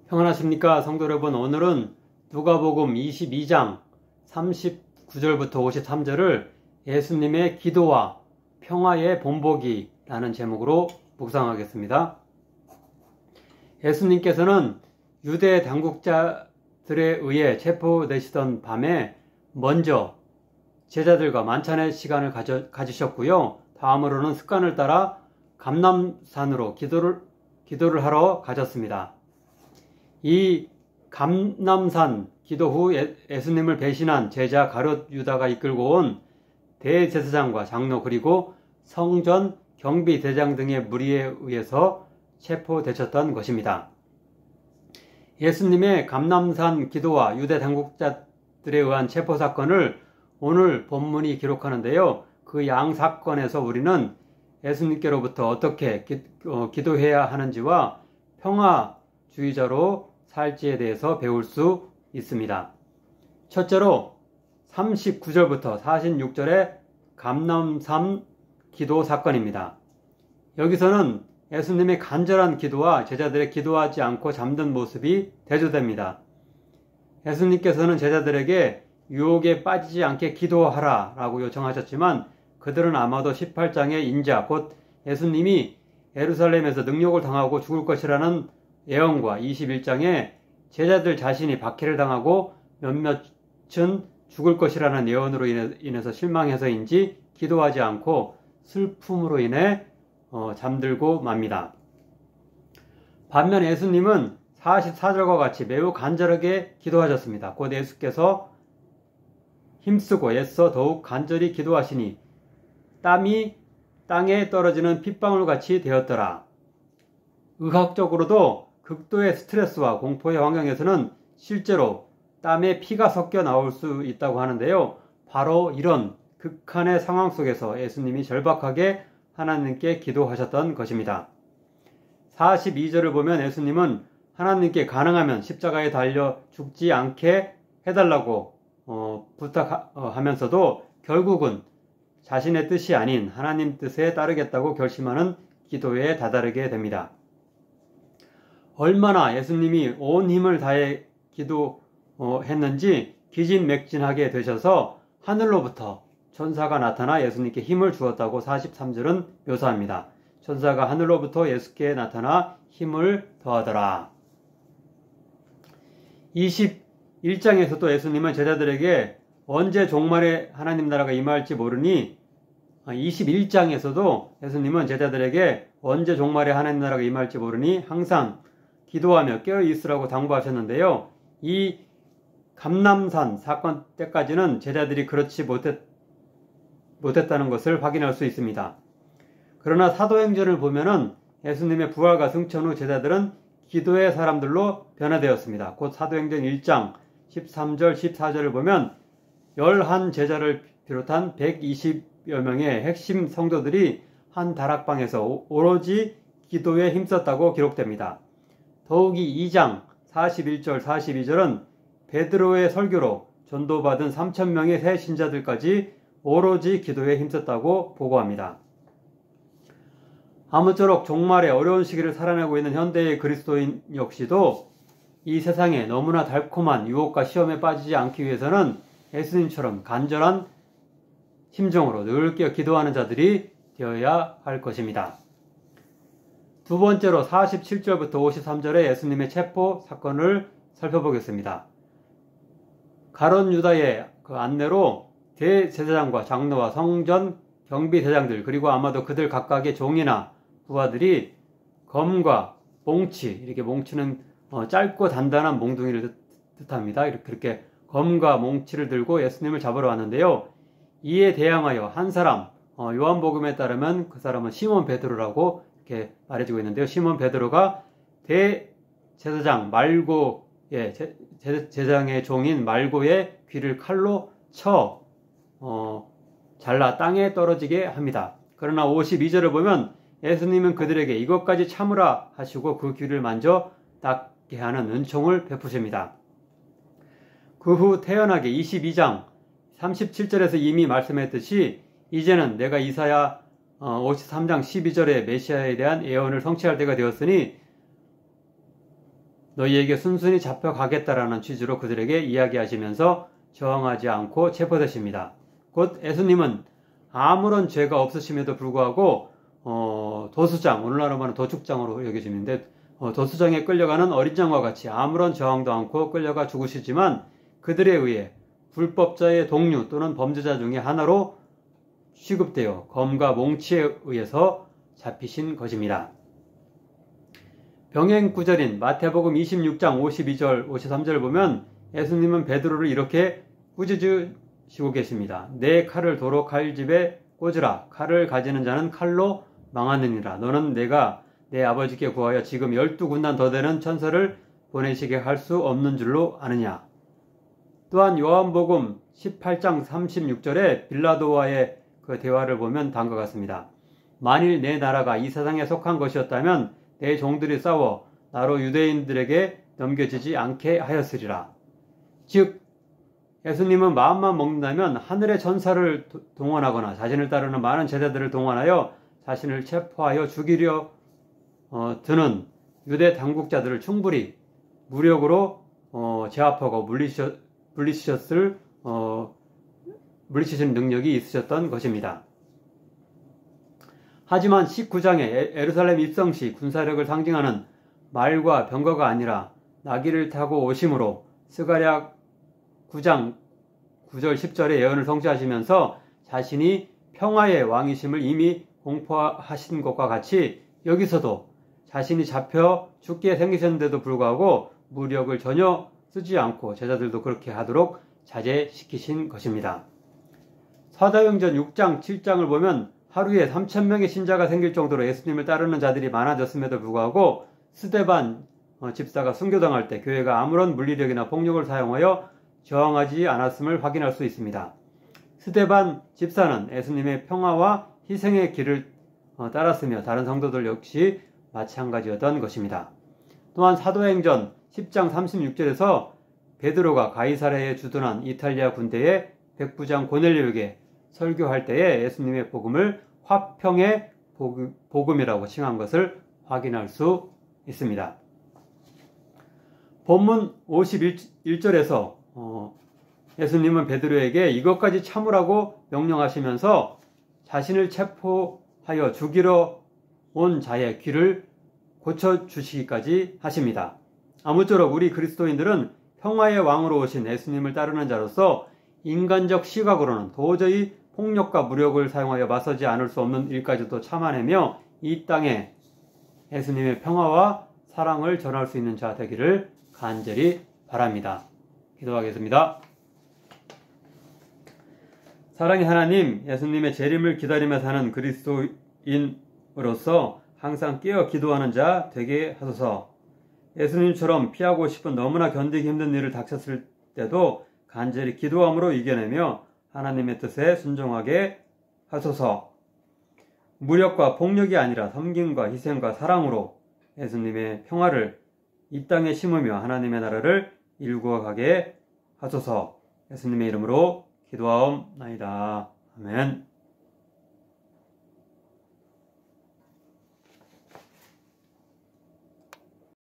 평안하십니까 성도 여러분. 오늘은 누가복음 22장 39절부터 53절을 예수님의 기도와 평화의 본보기라는 제목으로 묵상하겠습니다. 예수님께서는 유대 당국자들에 의해 체포되시던 밤에 먼저 제자들과 만찬의 시간을 가지셨고요. 다음으로는 습관을 따라 감람산으로 기도를 하러 가셨습니다. 이 감람산 기도 후 예수님을 배신한 제자 가룟 유다가 이끌고 온 대제사장과 장로 그리고 성전 경비대장 등의 무리에 의해서 체포되셨던 것입니다. 예수님의 감람산 기도와 유대 당국자들에 의한 체포 사건을 오늘 본문이 기록하는데요. 그 양 사건에서 우리는 예수님께로부터 어떻게 기도해야 하는지와 평화주의자로 살지에 대해서 배울 수 있습니다. 첫째로 39절부터 46절의 감람산 기도 사건입니다. 여기서는 예수님의 간절한 기도와 제자들의 기도하지 않고 잠든 모습이 대조됩니다. 예수님께서는 제자들에게 유혹에 빠지지 않게 기도하라 라고 요청하셨지만 그들은 아마도 18장의 인자 곧 예수님이 예루살렘에서 능욕을 당하고 죽을 것이라는 예언과 21장에 제자들 자신이 박해를 당하고 몇몇은 죽을 것이라는 예언으로 인해서 실망해서인지 기도하지 않고 슬픔으로 인해 잠들고 맙니다. 반면 예수님은 44절과 같이 매우 간절하게 기도하셨습니다. 곧 예수께서 힘쓰고 애써 더욱 간절히 기도하시니 땀이 땅에 떨어지는 핏방울같이 되었더라. 의학적으로도 극도의 스트레스와 공포의 환경에서는 실제로 땀에 피가 섞여 나올 수 있다고 하는데요. 바로 이런 극한의 상황 속에서 예수님이 절박하게 하나님께 기도하셨던 것입니다. 42절을 보면 예수님은 하나님께 가능하면 십자가에 달려 죽지 않게 해달라고 부탁하면서도 결국은 자신의 뜻이 아닌 하나님 뜻에 따르겠다고 결심하는 기도에 다다르게 됩니다. 얼마나 예수님이 온 힘을 다해 기도했는지 기진맥진하게 되셔서 하늘로부터 천사가 나타나 예수님께 힘을 주었다고 43절은 묘사합니다. 천사가 하늘로부터 예수께 나타나 힘을 더하더라. 21장에서도 예수님은 제자들에게 언제 종말에 하나님 나라가 임할지 모르니 21장에서도 예수님은 제자들에게 언제 종말에 하나님 나라가 임할지 모르니 항상 기도하며 깨어 있으라고 당부하셨는데요. 이 감람산 사건 때까지는 제자들이 그렇지 못했다는 것을 확인할 수 있습니다. 그러나 사도행전을 보면은 예수님의 부활과 승천 후 제자들은 기도의 사람들로 변화되었습니다. 곧 사도행전 1장 13절 14절을 보면 11 제자를 비롯한 120여 명의 핵심 성도들이 한 다락방에서 오로지 기도에 힘썼다고 기록됩니다. 더욱이 2장 41절 42절은 베드로의 설교로 전도받은 3,000명의 새 신자들까지 오로지 기도에 힘썼다고 보고합니다. 아무쪼록 종말의 어려운 시기를 살아내고 있는 현대의 그리스도인 역시도 이 세상에 너무나 달콤한 유혹과 시험에 빠지지 않기 위해서는 예수님처럼 간절한 심정으로 늘 깨어 기도하는 자들이 되어야 할 것입니다. 두 번째로 47절부터 53절의 예수님의 체포 사건을 살펴보겠습니다. 가룟 유다의 그 안내로 대제사장과 장로와 성전 경비대장들 그리고 아마도 그들 각각의 종이나 부하들이 검과 몽치, 이렇게 몽치는 짧고 단단한 몽둥이를 뜻합니다. 이렇게 검과 몽치를 들고 예수님을 잡으러 왔는데요. 이에 대항하여 한 사람, 요한복음에 따르면 그 사람은 시몬 베드로라고 이렇게 말해주고 있는데요. 시몬 베드로가 대제사장 말고의 제사장의 종인 말고의 귀를 칼로 쳐 잘라 땅에 떨어지게 합니다. 그러나 52절을 보면 예수님은 그들에게 이것까지 참으라 하시고 그 귀를 만져 낫게 하는 은총을 베푸십니다. 그 후 태연하게 22장 37절에서 이미 말씀했듯이 이제는 내가 이사야 53장 12절의 메시아에 대한 예언을 성취할 때가 되었으니 너희에게 순순히 잡혀가겠다라는 취지로 그들에게 이야기하시면서 저항하지 않고 체포되십니다. 곧 예수님은 아무런 죄가 없으심에도 불구하고 도수장, 오늘날로 말하면 도축장으로 여겨지는데 도수장에 끌려가는 어린 양과 같이 아무런 저항도 않고 끌려가 죽으시지만 그들에 의해 불법자의 동류 또는 범죄자 중에 하나로 취급되어 검과 몽치에 의해서 잡히신 것입니다. 병행 구절인 마태복음 26장 52절, 53절을 보면 예수님은 베드로를 이렇게 꾸짖으시고 계십니다. 내 칼을 도로 칼집에 꽂으라. 칼을 가지는 자는 칼로 망하느니라. 너는 내가 내 아버지께 구하여 지금 12군단 더 되는 천사를 보내시게 할 수 없는 줄로 아느냐. 또한 요한복음 18장 36절에 빌라도와의 그 대화를 보면 다음과 같습니다. 만일 내 나라가 이 세상에 속한 것이었다면 내 종들이 싸워 나로 유대인들에게 넘겨지지 않게 하였으리라. 즉 예수님은 마음만 먹는다면 하늘의 천사를 동원하거나 자신을 따르는 많은 제자들을 동원하여 자신을 체포하여 죽이려 드는 유대 당국자들을 충분히 무력으로 제압하고 물리치시는 능력이 있으셨던 것입니다. 하지만 19장의 예루살렘 입성 시 군사력을 상징하는 말과 병거가 아니라 나귀를 타고 오심으로 스가랴 9장 9절 10절의 예언을 성취하시면서 자신이 평화의 왕이심을 이미 공포하신 것과 같이 여기서도 자신이 잡혀 죽게 생기셨는데도 불구하고 무력을 전혀 쓰지 않고 제자들도 그렇게 하도록 자제시키신 것입니다. 사도행전 6장 7장을 보면 하루에 3,000명의 신자가 생길 정도로 예수님을 따르는 자들이 많아졌음에도 불구하고 스데반 집사가 순교당할 때 교회가 아무런 물리력이나 폭력을 사용하여 저항하지 않았음을 확인할 수 있습니다. 스데반 집사는 예수님의 평화와 희생의 길을 따랐으며 다른 성도들 역시 마찬가지였던 것입니다. 또한 사도행전 10장 36절에서 베드로가 가이사랴에 주둔한 이탈리아 군대의 백부장 고넬료에게 설교할 때에 예수님의 복음을 화평의 복음이라고 칭한 것을 확인할 수 있습니다. 본문 51절에서 예수님은 베드로에게 이것까지 참으라고 명령하시면서 자신을 체포하여 죽이러 온 자의 귀를 고쳐주시기까지 하십니다. 아무쪼록 우리 그리스도인들은 평화의 왕으로 오신 예수님을 따르는 자로서 인간적 시각으로는 도저히 폭력과 무력을 사용하여 맞서지 않을 수 없는 일까지도 참아내며 이 땅에 예수님의 평화와 사랑을 전할 수 있는 자 되기를 간절히 바랍니다. 기도하겠습니다. 사랑의 하나님, 예수님의 재림을 기다리며 사는 그리스도인으로서 항상 깨어 기도하는 자 되게 하소서. 예수님처럼 피하고 싶은 너무나 견디기 힘든 일을 닥쳤을 때도 간절히 기도함으로 이겨내며 하나님의 뜻에 순종하게 하소서. 무력과 폭력이 아니라 섬김과 희생과 사랑으로 예수님의 평화를 이 땅에 심으며 하나님의 나라를 일구어가게 하소서. 예수님의 이름으로 기도하옵나이다. 아멘.